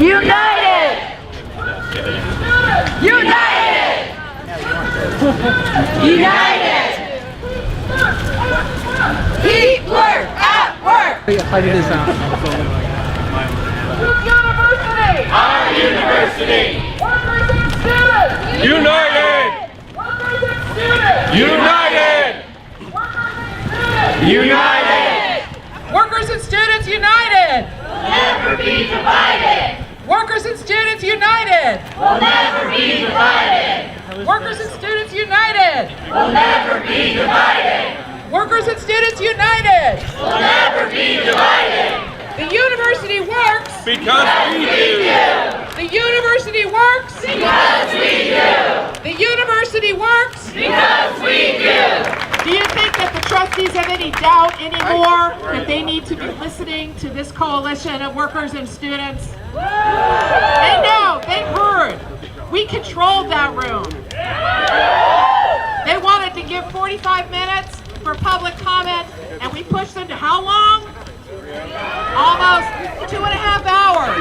United! United! United! Keep LERC at work! University! Our university! Workers and students! United! Workers and students! United! United! Workers and students united! We'll never be divided! Workers and students united! We'll never be divided! Workers and students united! We'll never be divided! Workers and students united! We'll never be divided! The university works! Because we do! The university works! Because we do! The university works! Because we do! Do you think that the trustees have any doubt anymore that they need to be listening to this coalition of workers and students? They know, they heard. We controlled that room. They wanted to give 45 minutes for public comment, and we pushed them to how long? Almost 2.5 hours.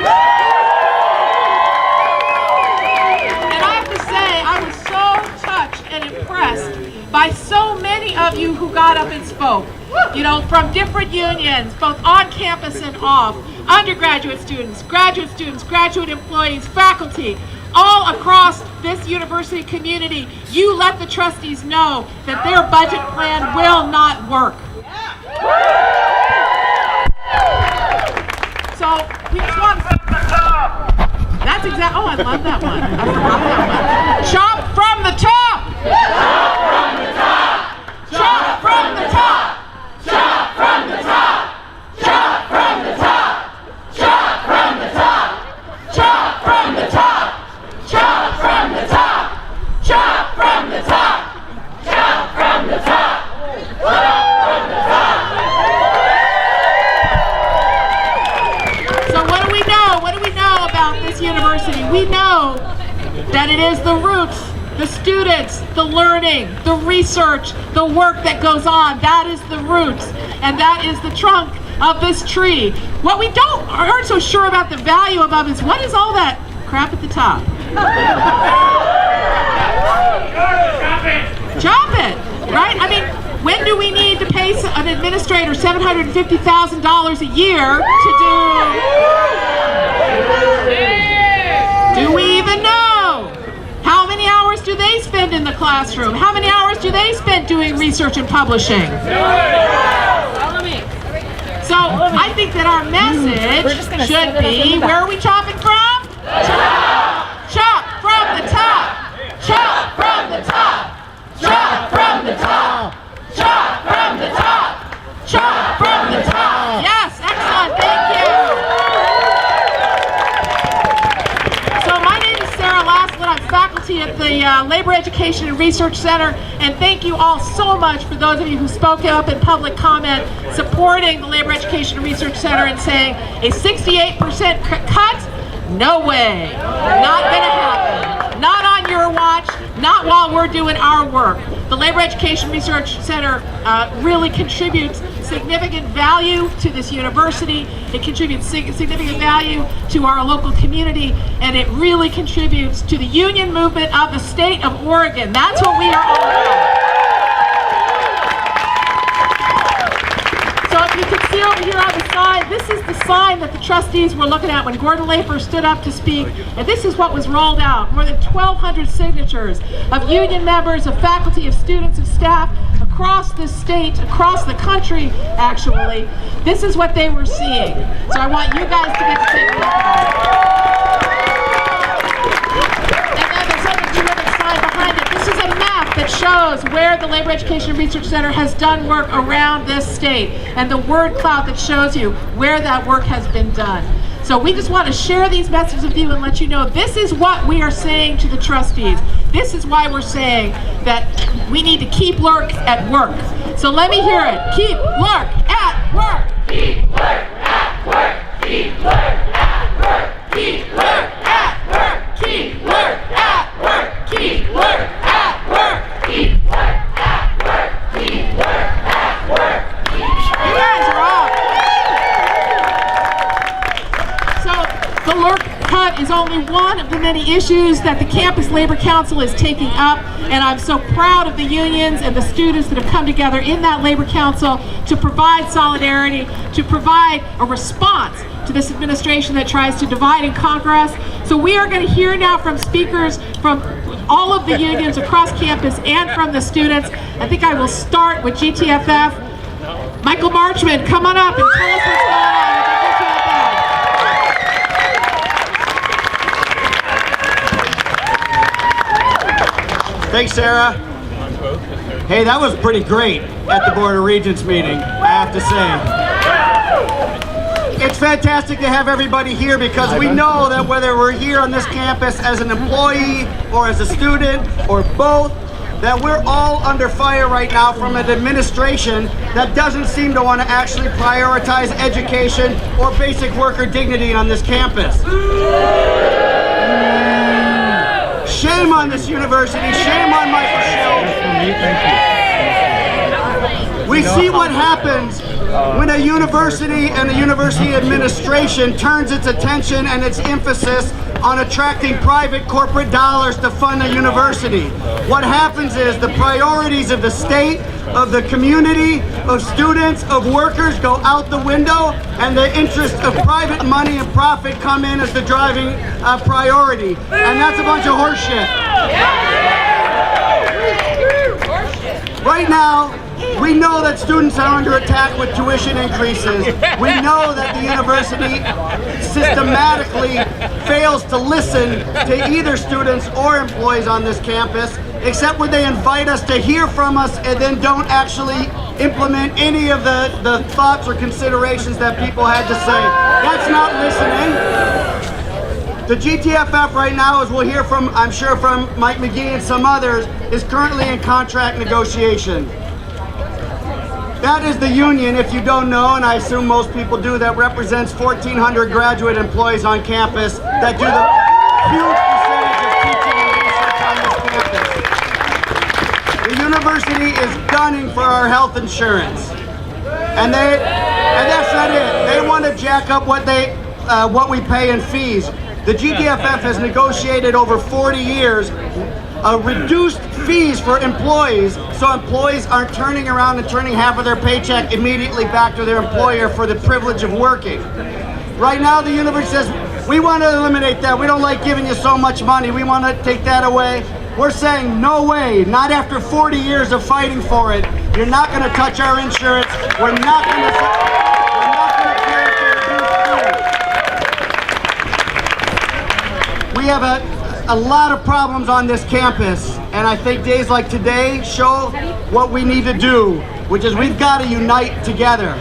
And I have to say, I was so touched and impressed by so many of you who got up and spoke. You know, from different unions, both on campus and off, undergraduate students, graduate employees, faculty, all across this university community. You let the trustees know that their budget plan will not work. So we just want to... That's exactly... Oh, I love that one. I forgot that one. Chop from the top! Chop from the top! Chop from the top! Chop from the top! Chop from the top! Chop from the top! Chop from the top! Chop from the top! Chop from the top! Chop from the top! Chop from the top! So what do we know? What do we know about this university? We know that it is the roots, the students, the learning, the research, the work that goes on. That is the roots, and that is the trunk of this tree. What we aren't so sure about the value of is what is all that crap at the top? Chop it, right? I mean, when do we need to pay an administrator $750,000 a year to do? Do we even know? How many hours do they spend in the classroom? How many hours do they spend doing research and publishing? So I think that our message should be, where are we chopping from? Chop from the top! Chop from the top! Chop from the top! Chop from the top! Chop from the top! Yes, excellent, thank you! So my name is Sarah Laslett. I'm faculty at the Labor Education and Research Center, and thank you all so much for those of you who spoke up in public comment supporting the Labor Education and Research Center and saying a 68% cut? No way. Not gonna happen. Not on your watch, not while we're doing our work. The Labor Education Research Center really contributes significant value to this university. It contributes significant value to our local community, and it really contributes to the union movement of the state of Oregon. That's what we are all about. So if you can see over here on the side, this is the sign that the trustees were looking at when Gordon Lafer stood up to speak, and this is what was rolled out. More than 1,200 signatures of union members, of faculty, of students, of staff across this state, across the country, actually. This is what they were seeing. So I want you guys to get to take a look at it. And then there's another terrific sign behind it. This is a map that shows where the Labor Education and Research Center has done work around this state, and the word cloud that shows you where that work has been done. So we just want to share these messages with you and let you know this is what we are saying to the trustees. This is why we're saying that we need to keep LERC at work. So let me hear it. Keep LERC at work. Keep LERC at work. Keep LERC at work. Keep LERC at work. Keep LERC at work. Keep LERC at work. Keep LERC at work. Keep LERC at work. You guys are off. So the LERC is only one of the many issues that the Campus Labor Council is taking up, and I'm so proud of the unions and the students that have come together in that Labor Council to provide solidarity, to provide a response to this administration that tries to divide and conquer us. So we are going to hear now from speakers from all of the unions across campus and from the students. I think I will start with GTFF. Michael Marchman, come on up and tell us what's going on with GTFF. Thanks, Sarah. Hey, that was pretty great at the Board of Regents meeting, I have to say. It's fantastic to have everybody here because we know that whether we're here on this campus as an employee or as a student or both, that we're all under fire right now from an administration that doesn't seem to want to actually prioritize education or basic worker dignity on this campus. Shame on this university, shame on Michael Schill. We see what happens when a university and a university administration turns its attention and its emphasis on attracting private corporate dollars to fund a university. What happens is the priorities of the state, of the community, of students, of workers go out the window, and the interests of private money and profit come in as the driving priority. And that's a bunch of horseshit. Right now, we know that students are under attack with tuition increases. We know that the university systematically fails to listen to either students or employees on this campus, except when they invite us to hear from us and then don't actually implement any of the thoughts or considerations that people had to say. That's not listening. The GTFF right now, as we'll hear from, I'm sure from Mike McGee and some others, is currently in contract negotiation. That is the union, if you don't know, and I assume most people do, that represents 1,400 graduate employees on campus that do the huge percentage of teaching and research on this campus. The university is gunning for our health insurance. And that's not it. They want to jack up what we pay in fees. The GTFF has negotiated over 40 years reduced fees for employees, so employees aren't turning around and turning half of their paycheck immediately back to their employer for the privilege of working. Right now, the university says, we want to eliminate that. We don't like giving you so much money. We want to take that away. We're saying, no way, not after 40 years of fighting for it. You're not going to touch our insurance. We're not going to care for reduced fees. We have a lot of problems on this campus, and I think days like today show what we need to do, which is we've got to unite together,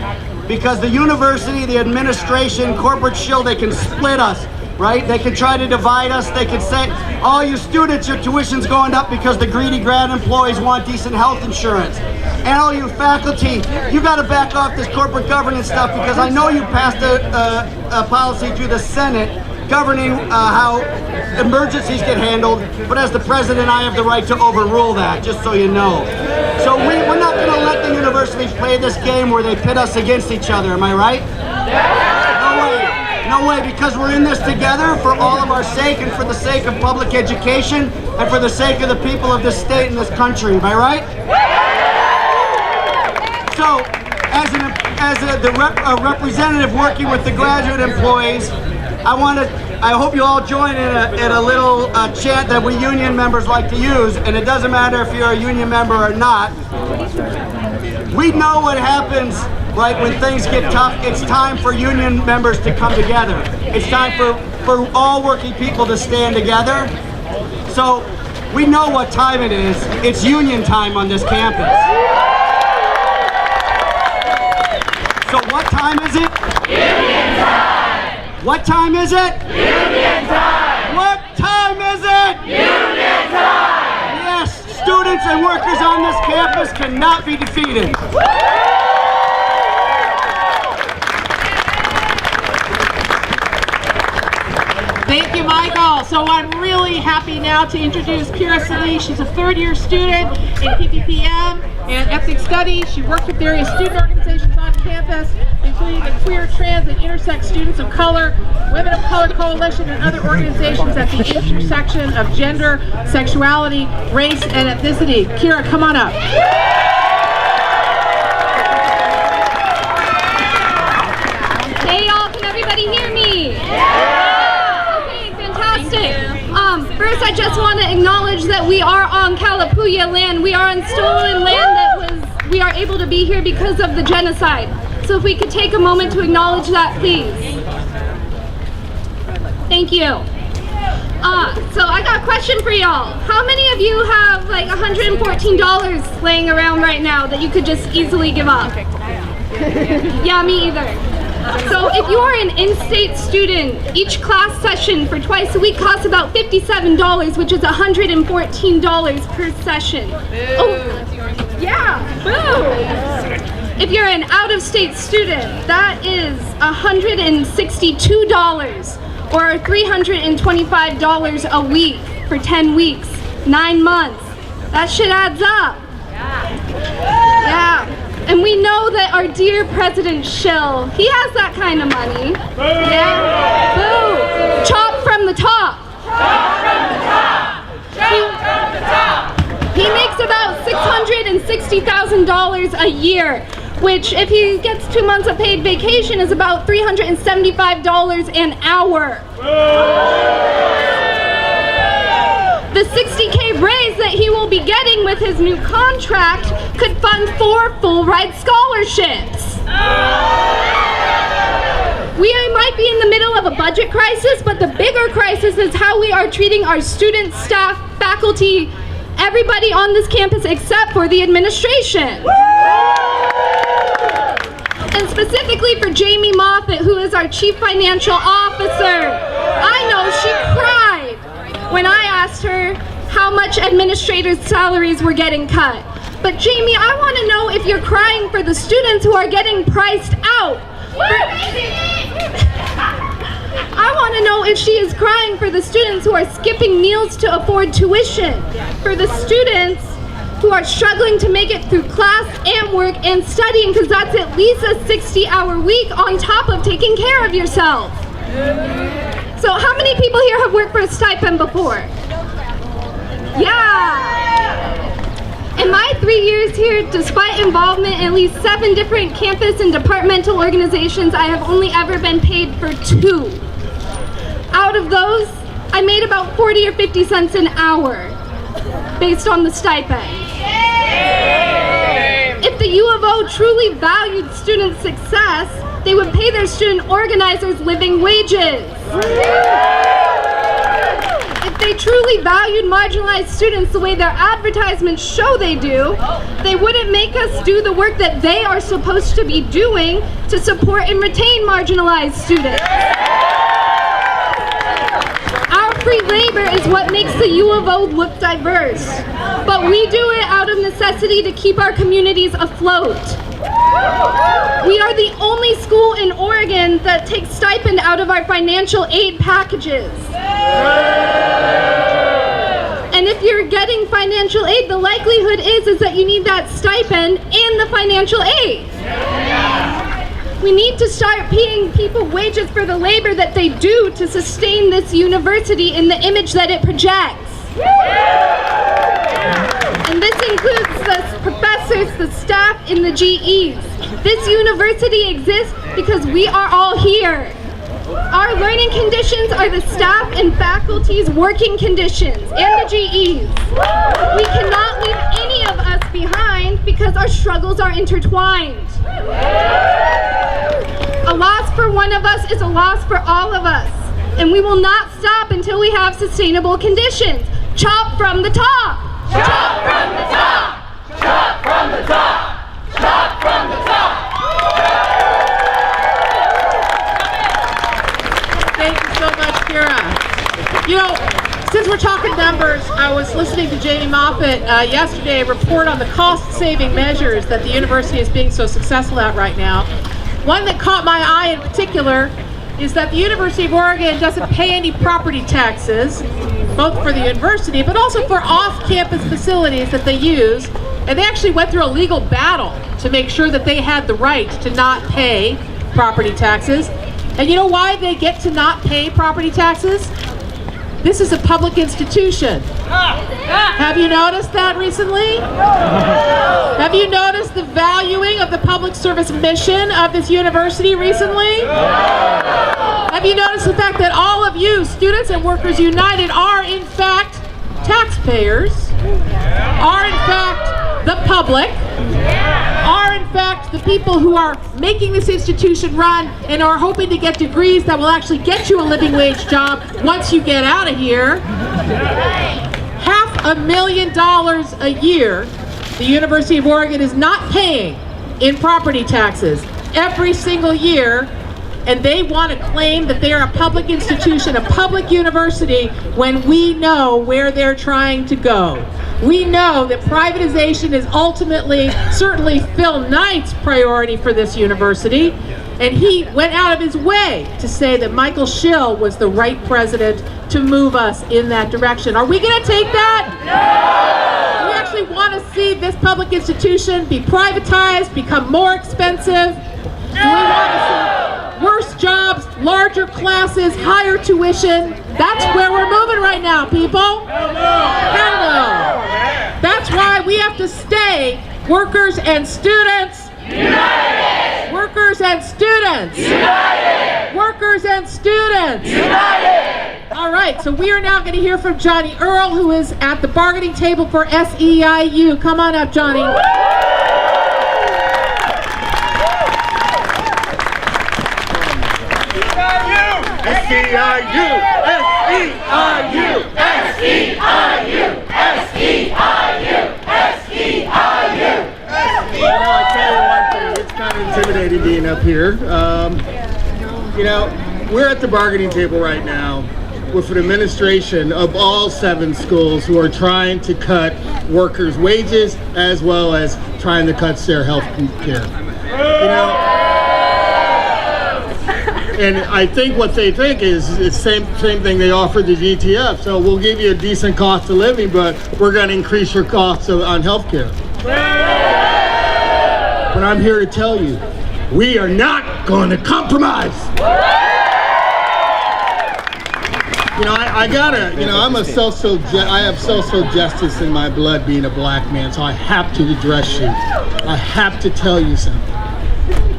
because the university, the administration, corporate shill, they can split us, right? They can try to divide us. They can say, oh, you students, your tuition's going up because the greedy grad employees want decent health insurance. And all you faculty, you got to back off this corporate governance stuff, because I know you passed a policy through the Senate governing how emergencies get handled, but as the president, I have the right to overrule that, just so you know. So we're not going to let the universities play this game where they pit us against each other, am I right? No way. No way, because we're in this together for all of our sake and for the sake of public education and for the sake of the people of this state and this country, am I right? So, as a representative working with the graduate employees, I hope you all join in a little chant that we union members like to use, and it doesn't matter if you're a union member or not. We know what happens, right, when things get tough. It's time for union members to come together. It's time for all working people to stand together. So we know what time it is. It's union time on this campus. So what time is it? Union time! What time is it? Union time! What time is it? Union time! Yes, students and workers on this campus cannot be defeated. Thank you, Michael. So I'm really happy now to introduce Kira Salee. She's a third-year student in PPPM and ethnic studies. She worked with various student organizations on campus, including the Queer, Trans, and Intersex Students of Color, Women of Color Coalition, and other organizations at the intersection of gender, sexuality, race, and ethnicity. Kira, come on up. Hey y'all, can everybody hear me? Yeah! Okay, fantastic. First I just want to acknowledge that we are on Kalapuya land. We are on stolen land we are able to be here because of the genocide. So if we could take a moment to acknowledge that, please. Thank you. So I got a question for y'all. How many of you have like $114 laying around right now that you could just easily give up? Yeah, me either. So if you are an in-state student, each class session for twice a week costs about $57, which is $114 per session. Oh, yeah, boo! If you're an out-of-state student, that is $162 or $325 a week for 10 weeks, 9 months. That shit adds up. Yeah. And we know that our dear President Schill, he has that kind of money. Yeah. Boo! Chop from the top. Chop from the top. Chop from the top. He makes about $660,000 a year, which if he gets 2 months of paid vacation is about $375 an hour. The $60K raise that he will be getting with his new contract could fund 4 full-ride scholarships. We might be in the middle of a budget crisis, but the bigger crisis is how we are treating our students, staff, faculty, everybody on this campus except for the administration. And specifically for Jamie Moffett, who is our Chief Financial Officer. I know she cried when I asked her how much administrators' salaries were getting cut. But Jamie, I want to know if you're crying for the students who are getting priced out. I want to know if she is crying for the students who are skipping meals to afford tuition, for the students who are struggling to make it through class and work and studying, because that's at least a 60-hour week on top of taking care of yourself. So how many people here have worked for a stipend before? Yeah! In my 3 years here, despite involvement in at least 7 different campus and departmental organizations, I have only ever been paid for 2. Out of those, I made about 40 or 50 cents an hour based on the stipend. If the U of O truly valued student success, they would pay their student organizers living wages. If they truly valued marginalized students the way their advertisements show they do, they wouldn't make us do the work that they are supposed to be doing to support and retain marginalized students. Our free labor is what makes the U of O look diverse, but we do it out of necessity to keep our communities afloat. We are the only school in Oregon that takes stipend out of our financial aid packages. And if you're getting financial aid, the likelihood is that you need that stipend and the financial aid. We need to start paying people wages for the labor that they do to sustain this university in the image that it projects. And this includes the professors, the staff, and the GEs. This university exists because we are all here. Our learning conditions are the staff and faculty's working conditions, and the GEs. We cannot leave any of us behind because our struggles are intertwined. A loss for one of us is a loss for all of us, and we will not stop until we have sustainable conditions. Chop from the top! Chop from the top! Chop from the top! Chop from the top! Thank you so much, Kira. You know, since we're talking numbers, I was listening to Jamie Moffett yesterday report on the cost-saving measures that the university is being so successful at right now. One that caught my eye in particular is that the University of Oregon doesn't pay any property taxes, both for the university, but also for off-campus facilities that they use And they actually went through a legal battle to make sure that they had the right to not pay property taxes. And you know why they get to not pay property taxes? This is a public institution. Have you noticed that recently? Have you noticed the valuing of the public service mission of this university recently? Have you noticed the fact that all of you, Students and Workers United, are in fact taxpayers, are in fact the public, are in fact the people who are making this institution run and are hoping to get degrees that will actually get you a living wage job once you get out of here. $500,000 a year the University of Oregon is not paying in property taxes every single year, and they want to claim that they are a public institution, a public university, when we know where they're trying to go. We know that privatization is ultimately, certainly Phil Knight's priority for this university, and he went out of his way to say that Michael Schill was the right president to move us in that direction. Are we going to take that? No! We actually want to see this public institution be privatized, become more expensive. Do we want to see worse jobs, larger classes, higher tuition? That's where we're moving right now, people. Hell no. That's why we have to stay workers and students united. Workers and students united. Workers and students united. All right, so we are now going to hear from Johnny Earl, who is at the bargaining table for SEIU. Come on up, Johnny. SEIU! SEIU! SEIU! SEIU! SEIU! Well, I tell you one thing, it's kind of intimidating being up here. You know, we're at the bargaining table right now with an administration of all 7 schools who are trying to cut workers' wages as well as trying to cut their health care. You know, and I think what they think is the same thing they offered the GTF. So we'll give you a decent cost of living, but we're going to increase your costs on health care. But I'm here to tell you, we are not going to compromise. You know, I gotta, you know, I have social justice in my blood being a black man, so I have to address you. I have to tell you something.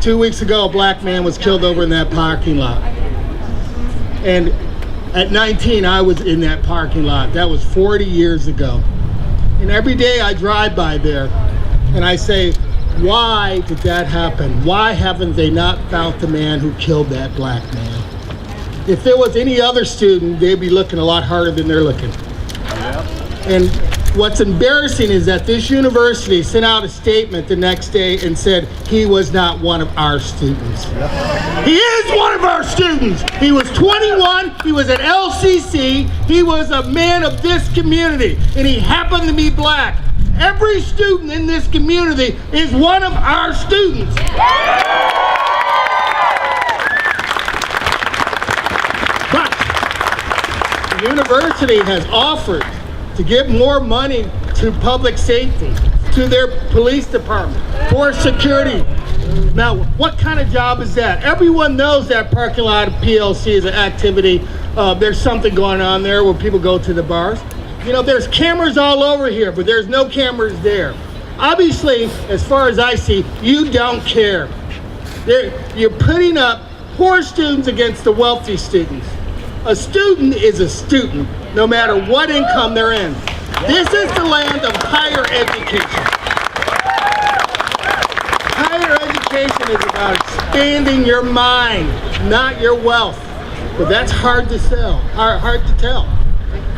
2 weeks ago, a black man was killed over in that parking lot. And at 19, I was in that parking lot. That was 40 years ago. And every day I drive by there and I say, why did that happen? Why haven't they not found the man who killed that black man? If there was any other student, they'd be looking a lot harder than they're looking. And what's embarrassing is that this university sent out a statement the next day and said he was not one of our students. He is one of our students. He was 21, he was at LCC, he was a man of this community, and he happened to be black. Every student in this community is one of our students. But the university has offered to give more money to public safety, to their police department, for security. Now, what kind of job is that? Everyone knows that parking lot of PLC is an activity. There's something going on there where people go to the bars. You know, there's cameras all over here, but there's no cameras there. Obviously, as far as I see, you don't care. You're putting up poor students against the wealthy students. A student is a student, no matter what income they're in. This is the land of higher education. Higher education is about expanding your mind, not your wealth. But that's hard to sell, hard to tell.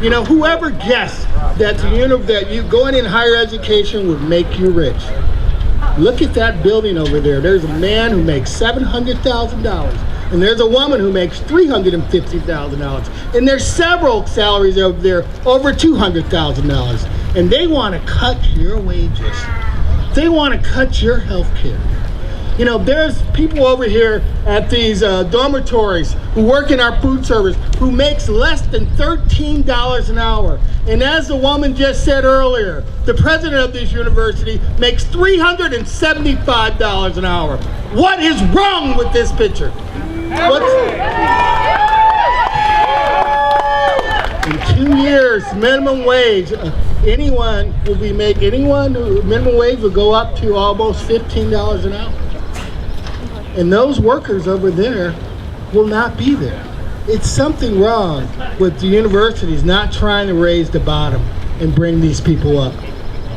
You know, whoever guessed that you going in higher education would make you rich. Look at that building over there. There's a man who makes $700,000. And there's a woman who makes $350,000. And there's several salaries over there over $200,000. And they want to cut your wages. They want to cut your health care. You know, there's people over here at these dormitories who work in our food service who makes less than $13 an hour. And as the woman just said earlier, the president of this university makes $375 an hour. What is wrong with this picture? In 2 years, minimum wage, minimum wage will go up to almost $15 an hour. And those workers over there will not be there. It's something wrong with the universities not trying to raise the bottom and bring these people up.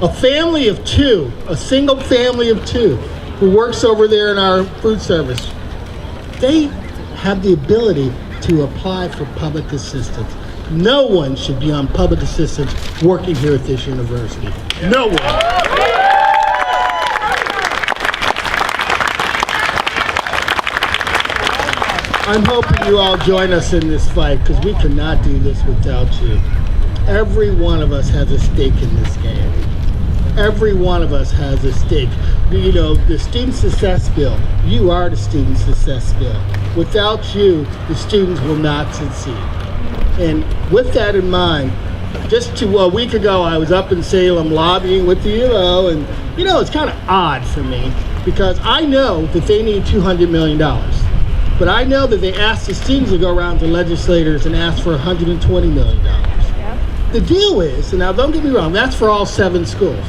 A family of two, a single family of two who works over there in our food service, they have the ability to apply for public assistance. No one should be on public assistance working here at this university. No one. I'm hoping you all join us in this fight because we cannot do this without you. Every one of us has a stake in this game. Every one of us has a stake. You know, the student success bill, you are the student success bill. Without you, the students will not succeed. And with that in mind, just a week ago, I was up in Salem lobbying with the UO, and you know, it's kind of odd for me because I know that they need $200 million. But I know that they asked the students to go around to legislators and ask for $120 million. The deal is, and now don't get me wrong, that's for all 7 schools.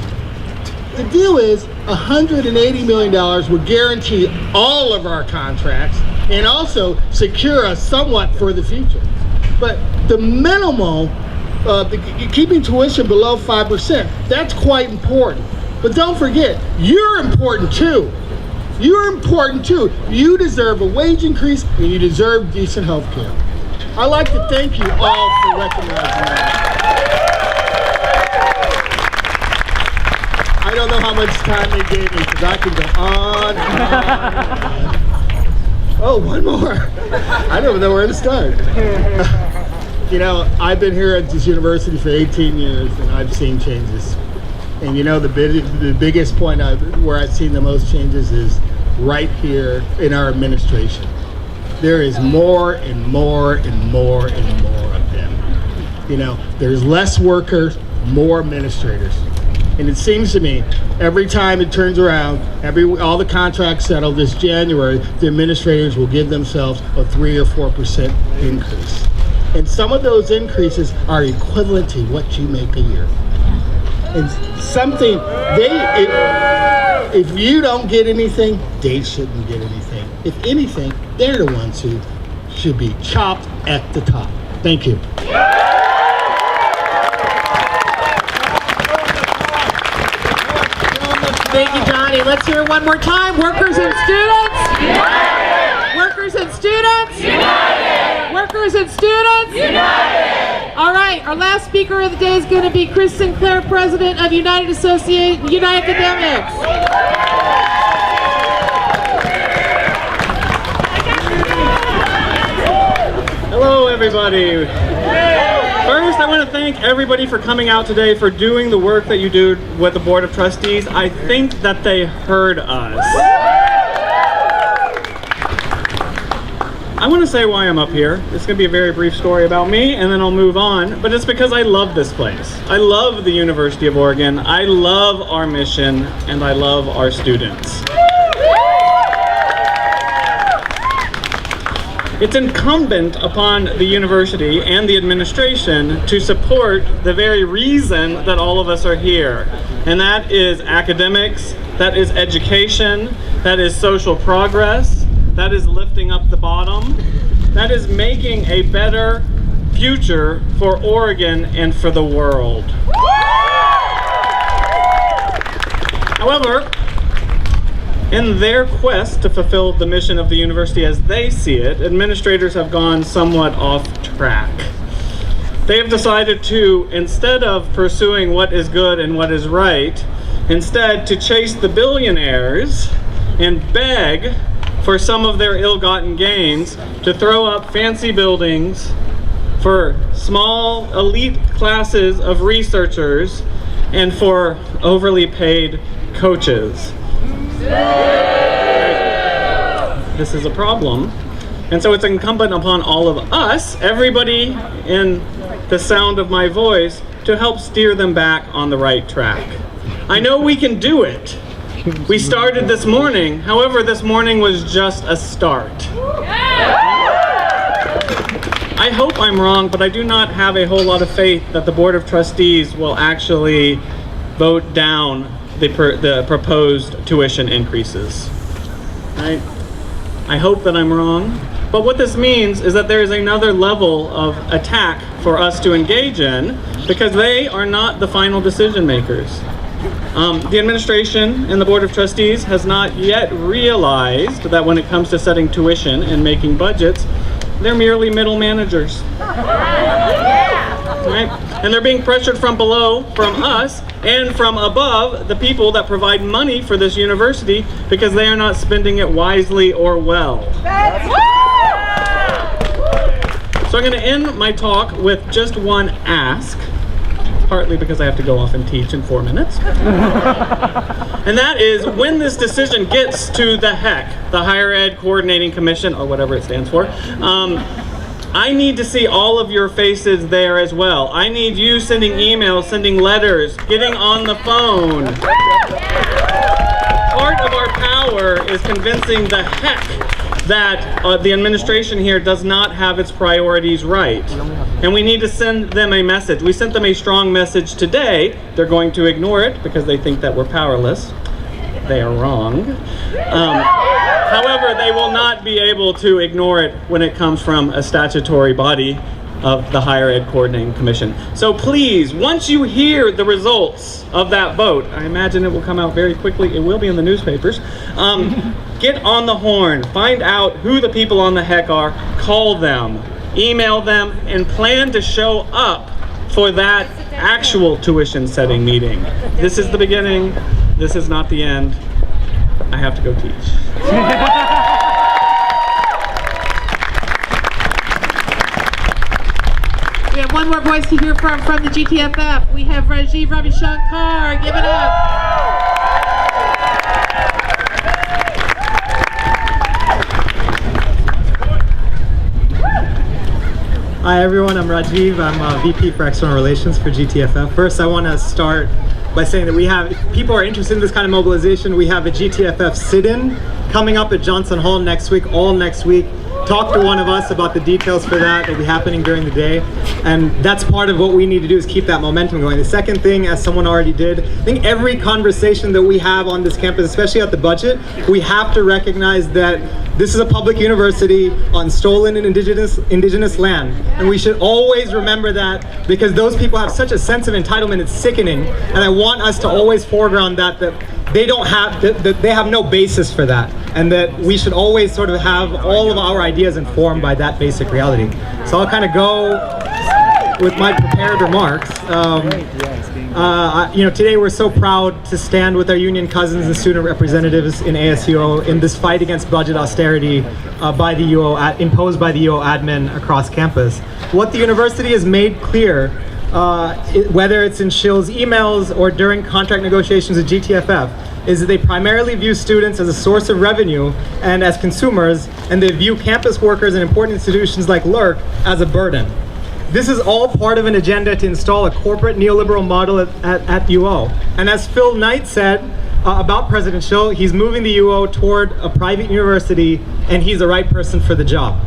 The deal is $180 million would guarantee all of our contracts and also secure us somewhat for the future. But the minimal, keeping tuition below 5%, that's quite important. But don't forget, you're important too. You're important too. You deserve a wage increase and you deserve decent health care. I'd like to thank you all for recognizing that. I don't know how much time they gave me because I can go on and on. Oh, one more. I don't know where to start. You know, I've been here at this university for 18 years and I've seen changes. And you know, the biggest point where I've seen the most changes is right here in our administration. There is more and more and more and more of them. You know, there's less workers, more administrators. And it seems to me, every time it turns around, all the contracts settle this January, the administrators will give themselves a 3 or 4% increase. And some of those increases are equivalent to what you make a year. And something, if you don't get anything, they shouldn't get anything. If anything, they're the ones who should be chopped at the top. Thank you. Thank you, Johnny. Let's hear it one more time. Workers and students. United! Workers and students. United! Workers and students. United! All right, our last speaker of the day is going to be Chris Sinclair, President of United Academics. Hello, everybody. First, I want to thank everybody for coming out today, for doing the work that you do with the Board of Trustees. I think that they heard us. I want to say why I'm up here. It's going to be a very brief story about me, and then I'll move on. But it's because I love this place. I love the University of Oregon. I love our mission, and I love our students. It's incumbent upon the university and the administration to support the very reason that all of us are here. And that is academics, that is education, that is social progress, that is lifting up the bottom, that is making a better future for Oregon and for the world. However, in their quest to fulfill the mission of the university as they see it, administrators have gone somewhat off track. They have decided to, instead of pursuing what is good and what is right, instead to chase the billionaires and beg for some of their ill-gotten gains to throw up fancy buildings for small elite classes of researchers and for overly paid coaches. this is a problem. And so it's incumbent upon all of us, everybody in the sound of my voice, to help steer them back on the right track. I know we can do it. We started this morning. However, this morning was just a start. I hope I'm wrong, but I do not have a whole lot of faith that the Board of Trustees will actually vote down the proposed tuition increases. I hope that I'm wrong. But what this means is that there is another level of attack for us to engage in, because they are not the final decision makers. The administration and the Board of Trustees has not yet realized that when it comes to setting tuition and making budgets, they're merely middle managers. Right? And they're being pressured from below, from us, and from above, the people that provide money for this university, because they are not spending it wisely or well. So I'm going to end my talk with just one ask, partly because I have to go off and teach in 4 minutes. And that is, when this decision gets to the HEC, the Higher Ed Coordinating Commission, or whatever it stands for, I need to see all of your faces there as well. I need you sending emails, sending letters, getting on the phone. Part of our power is convincing the HEC that the administration here does not have its priorities right. And we need to send them a message. We sent them a strong message today. They're going to ignore it because they think that we're powerless. They are wrong. However, they will not be able to ignore it when it comes from a statutory body of the Higher Ed Coordinating Commission. So please, once you hear the results of that vote, I imagine it will come out very quickly. It will be in the newspapers. Get on the horn, find out who the people on the HEC are, call them, email them, and plan to show up for that actual tuition setting meeting. This is the beginning, this is not the end. I have to go teach. We have one more voice to hear from the GTFF. We have Rajiv Ravi Shankar. Give it up. Hi everyone, I'm Rajiv. I'm VP for External Relations for GTFF. First, I want to start by saying that if people are interested in this kind of mobilization, we have a GTFF sit-in coming up at Johnson Hall next week, all next week. Talk to one of us about the details for that. It'll be happening during the day. And that's part of what we need to do, is keep that momentum going. The second thing, as someone already did, I think every conversation that we have on this campus, especially at the budget, we have to recognize that this is a public university on stolen and indigenous land. And we should always remember that, because those people have such a sense of entitlement, it's sickening. And I want us to always foreground that they have no basis for that, and that we should always sort of have all of our ideas informed by that basic reality. So I'll kind of go with my prepared remarks. Today we're so proud to stand with our union cousins and student representatives in ASUO in this fight against budget austerity imposed by the UO admin across campus. What the university has made clear, whether it's in Shill's emails or during contract negotiations with GTFF, is that they primarily view students as a source of revenue and as consumers, and they view campus workers and important institutions like LERC as a burden. This is all part of an agenda to install a corporate neoliberal model at UO. And as Phil Knight said about President Schill, he's moving the UO toward a private university, and he's the right person for the job.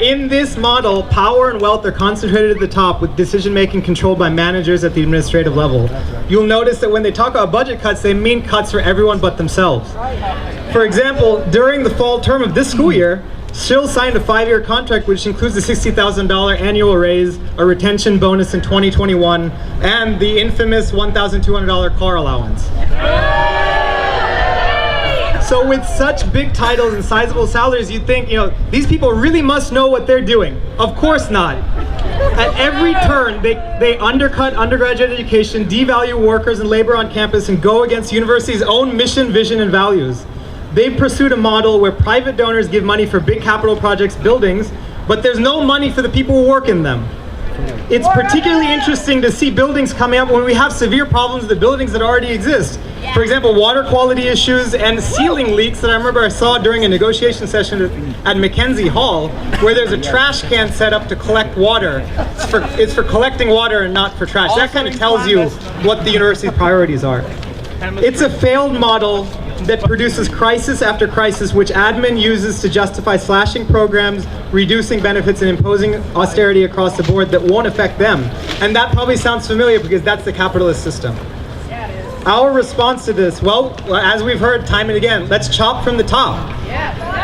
In this model, power and wealth are concentrated at the top, with decision-making controlled by managers at the administrative level. You'll notice that when they talk about budget cuts, they mean cuts for everyone but themselves. For example, during the fall term of this school year, Schill signed a 5-year contract which includes a $60,000 annual raise, a retention bonus in 2021, and the infamous $1,200 car allowance. So with such big titles and sizable salaries, you'd think, these people really must know what they're doing. Of course not. At every turn, they undercut undergraduate education, devalue workers and labor on campus, and go against the university's own mission, vision, and values. They've pursued a model where private donors give money for big capital projects, buildings, but there's no money for the people who work in them. It's particularly interesting to see buildings coming up when we have severe problems with the buildings that already exist. For example, water quality issues and ceiling leaks that I remember I saw during a negotiation session at Mackenzie Hall, where there's a trash can set up to collect water. It's for collecting water and not for trash. That kind of tells you what the university's priorities are. It's a failed model that produces crisis after crisis, which admin uses to justify slashing programs, reducing benefits, and imposing austerity across the board that won't affect them. And that probably sounds familiar because that's the capitalist system. Our response to this, well, as we've heard time and again, let's chop from the top.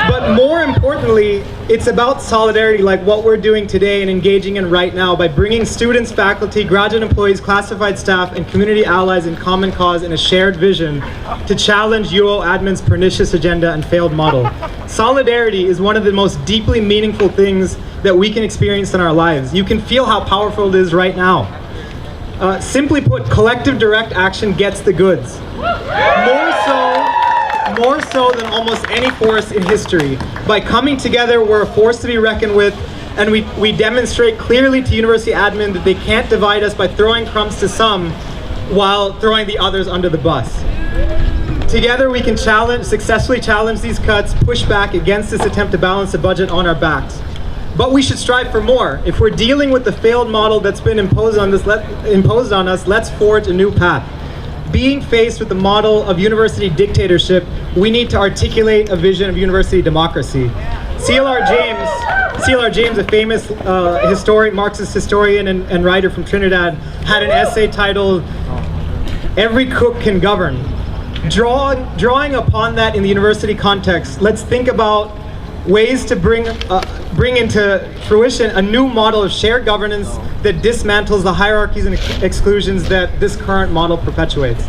But more importantly, it's about solidarity, like what we're doing today and engaging in right now by bringing students, faculty, graduate employees, classified staff, and community allies in common cause in a shared vision to challenge UO admin's pernicious agenda and failed model. Solidarity is one of the most deeply meaningful things that we can experience in our lives. You can feel how powerful it is right now. Simply put, collective direct action gets the goods. More so than almost any force in history. By coming together, we're a force to be reckoned with, and we demonstrate clearly to university admin that they can't divide us by throwing crumbs to some while throwing the others under the bus. Together we can successfully challenge these cuts, push back against this attempt to balance the budget on our backs. But we should strive for more. If we're dealing with the failed model that's been imposed on us, let's forge a new path. Being faced with the model of university dictatorship, we need to articulate a vision of university democracy. C.L.R. James, a famous Marxist historian and writer from Trinidad, had an essay titled, "Every Cook Can Govern." Drawing upon that in the university context, let's think about ways to bring into fruition a new model of shared governance that dismantles the hierarchies and exclusions that this current model perpetuates.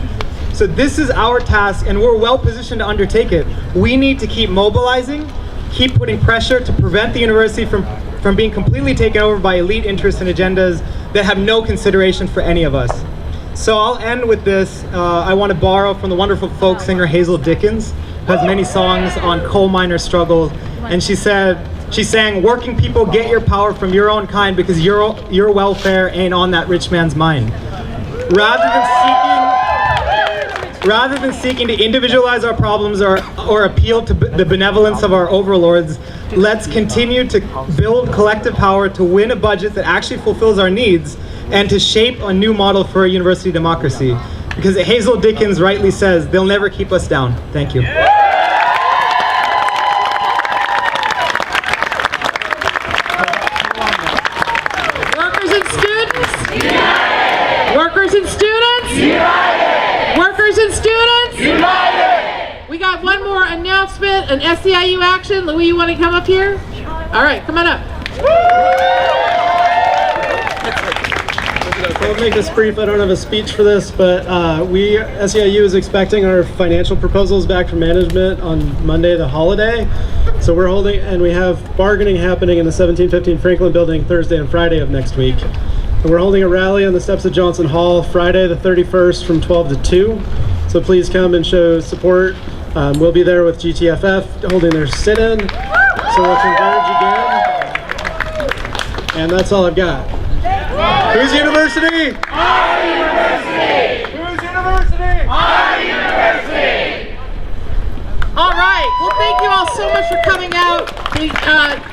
So this is our task, and we're well positioned to undertake it. We need to keep mobilizing, keep putting pressure to prevent the university from being completely taken over by elite interests and agendas that have no consideration for any of us. So I'll end with this. I want to borrow from the wonderful folk singer Hazel Dickens, who has many songs on coal miner struggle, and she sang, "Working people, get your power from your own kind, because your welfare ain't on that rich man's mind." Rather than seeking to individualize our problems or appeal to the benevolence of our overlords, let's continue to build collective power to win a budget that actually fulfills our needs and to shape a new model for a university democracy. Because Hazel Dickens rightly says, "They'll never keep us down." Thank you. Workers and students? United! Workers and students? United! Workers and students? United! We got one more announcement, an SEIU action. Louis, you want to come up here? All right, come on up. I'll make this brief. I don't have a speech for this, but SEIU is expecting our financial proposals back from management on Monday, the holiday. So we're holding, and we have bargaining happening in the 1715 Franklin building Thursday and Friday of next week. And we're holding a rally on the steps of Johnson Hall Friday the 31st from 12 to 2. So please come and show support. We'll be there with GTFF holding their sit-in. So we'll converge again. And that's all I've got. Whose university? Our university! Whose university? Our university! All right. Well, thank you all so much for coming out. The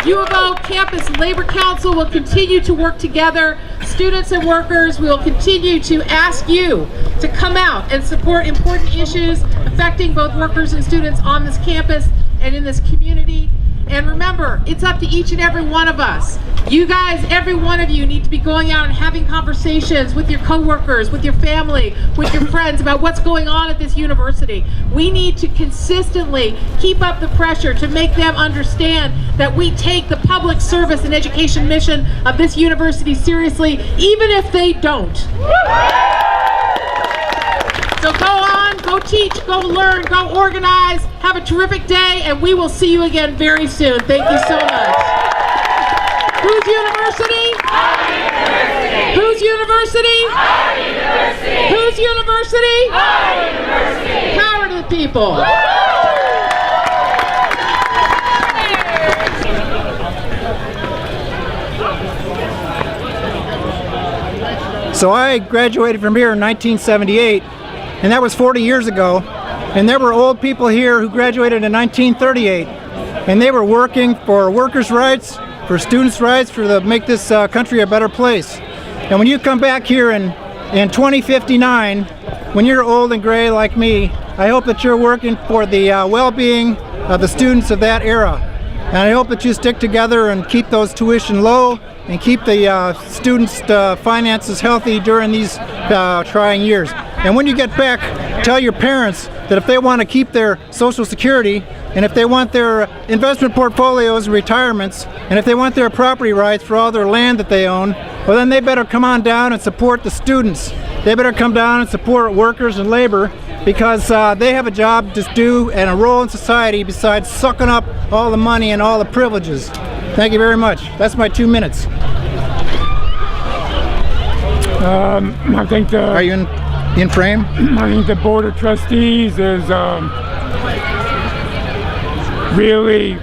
U of O Campus Labor Council will continue to work together. Students and workers, we will continue to ask you to come out and support important issues affecting both workers and students on this campus and in this community. And remember, it's up to each and every one of us. You guys, every one of you, need to be going out and having conversations with your coworkers, with your family, with your friends about what's going on at this university. We need to consistently keep up the pressure to make them understand that we take the public service and education mission of this university seriously, even if they don't. So go on, go teach, go learn, go organize, have a terrific day, and we will see you again very soon. Thank you so much. Whose university? Our university! Whose university? Our university! Whose university? Our university! Power to the people. So I graduated from here in 1978, and that was 40 years ago. And there were old people here who graduated in 1938, and they were working for workers' rights, for students' rights, to make this country a better place. And when you come back here in 2059, when you're old and gray like me, I hope that you're working for the well-being of the students of that era. And I hope that you stick together and keep those tuition low and keep the students' finances healthy during these trying years. And when you get back, tell your parents that if they want to keep their Social Security, and if they want their investment portfolios and retirements, and if they want their property rights for all their land that they own, well then they better come on down and support the students. They better come down and support workers and labor, because they have a job to do and a role in society besides sucking up all the money and all the privileges. Thank you very much. That's my 2 minutes. I think Are you in frame? I think the Board of Trustees is really,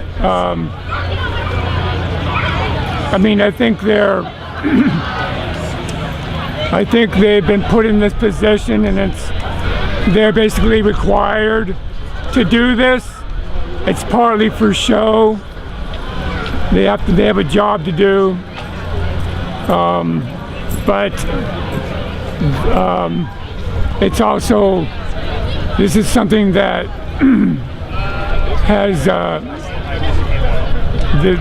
I mean, I think they've been put in this position, and they're basically required to do this. It's partly for show. They have a job to do, but it's also, this is something that has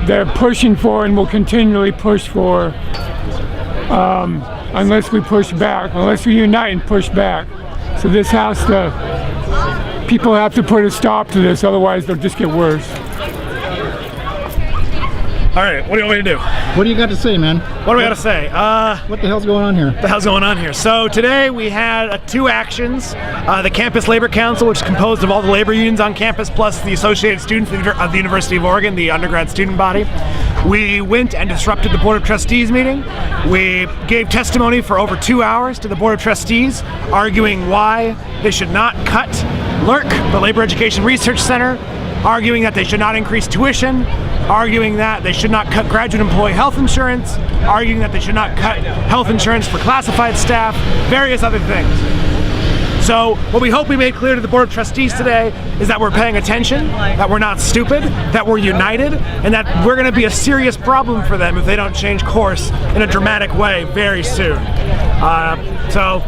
they're pushing for and will continually push for, unless we push back, unless we unite and push back. So this has to, people have to put a stop to this, otherwise they'll just get worse. All right, what do you want me to do? What do you got to say, man? What do I got to say? What the hell's going on here? What the hell's going on here? So today we had 2 actions. The Campus Labor Council, which is composed of all the labor unions on campus, plus the Associated Students of the University of Oregon, the undergrad student body. We went and disrupted the Board of Trustees meeting. We gave testimony for over 2 hours to the Board of Trustees, arguing why they should not cut LERC, the Labor Education Research Center, arguing that they should not increase tuition, arguing that they should not cut graduate employee health insurance, arguing that they should not cut health insurance for classified staff, various other things. So what we hope we made clear to the Board of Trustees today is that we're paying attention, that we're not stupid, that we're united, and that we're going to be a serious problem for them if they don't change course in a dramatic way very soon. So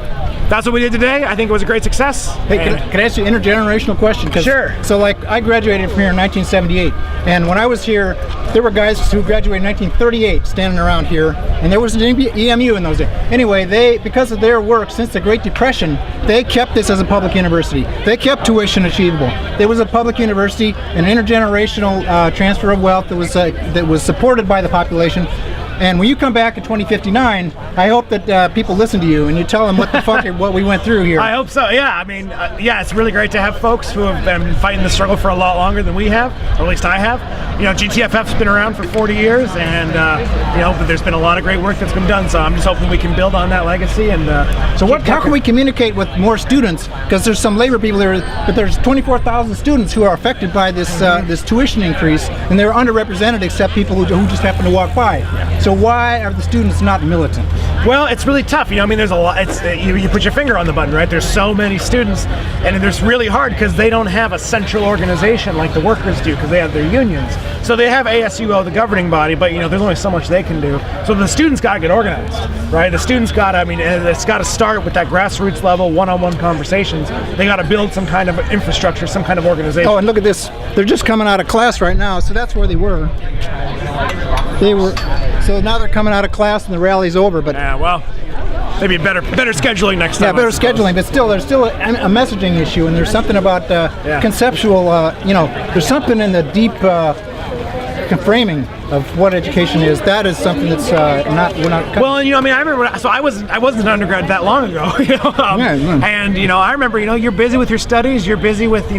that's what we did today. I think it was a great success. Hey, can I ask you an intergenerational question? Sure. So, like, I graduated from here in 1978, and when I was here, there were guys who graduated in 1938 standing around here, and there was an EMU in those days. Anyway, they, because of their work since the Great Depression, they kept this as a public university. They kept tuition achievable. There was a public university, an intergenerational transfer of wealth that was supported by the population. And when you come back in 2059, I hope that people listen to you and you tell them what the fuck what we went through here. I hope so. Yeah, I mean, yeah, it's really great to have folks who have been fighting the struggle for a lot longer than we have, or at least I have. You know, GTFF's been around for 40 years, and you know, there's been a lot of great work that's been done. So I'm just hoping we can build on that legacy. And so, how can we communicate with more students? Because there's some labor people there, but there's 24,000 students who are affected by this this tuition increase, and they're underrepresented except people who just happen to walk by. Yeah. So why are the students not militant? Well, it's really tough. You know, I mean, there's a lot. It's you put your finger on the button, right? There's so many students, and it's really hard because they don't have a central organization like the workers do, because they have their unions. So they have ASUO, the governing body, but you know, there's only so much they can do. So the students got to get organized, right? The students got to, I mean, it's got to start with that grassroots level, one-on-one conversations. They got to build some kind of infrastructure, some kind of organization. Oh, and look at this. They're just coming out of class right now, so that's where they were. So now they're coming out of class and the rally's over, but yeah, well, maybe better scheduling next time. Yeah, better scheduling, but still, there's still a messaging issue, and there's something about conceptual. You know, there's something in the deep framing of what education is. That is something that's we're not. Well, you know, I mean, I remember. So I wasn't an undergrad that long ago. You know, and you know, I remember. You know, you're busy with your studies. You're busy with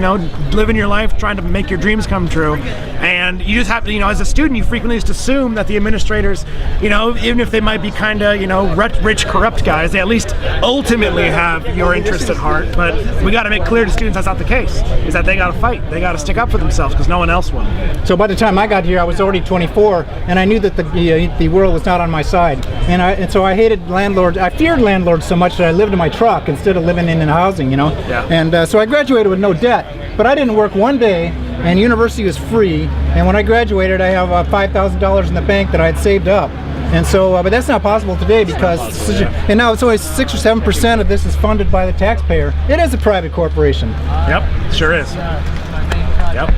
living your life, trying to make your dreams come true. And you just have to, as a student, you frequently just assume that the administrators, even if they might be kind of, rich, corrupt guys, they at least ultimately have your interests at heart. But we got to make clear to students that's not the case. Is that they got to fight. They got to stick up for themselves because no one else will. So by the time I got here, I was already 24. before, and I knew that the world was not on my side. And so I hated landlords. I feared landlords so much that I lived in my truck instead of living in housing, you know. Yeah. And so I graduated with no debt, but I didn't work one day, and university was free. And when I graduated, I have $5,000 in the bank that I had saved up. And so, but that's not possible today because, and now it's only 6 or 7% of this is funded by the taxpayer. It is a private corporation. Yep, sure is. Yep.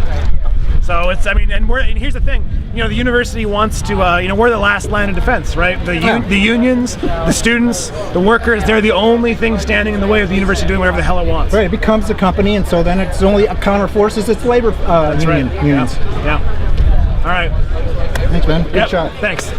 So it's, I mean, and here's the thing, you know, the university wants to, you know, we're the last line of defense, right? The unions, the students, the workers, they're the only thing standing in the way of the university doing whatever the hell it wants. Right, it becomes a company, and so then it's only a counterforce is its labor unions. Yeah. All right. Thanks, man. Good Yep. shot. Thanks.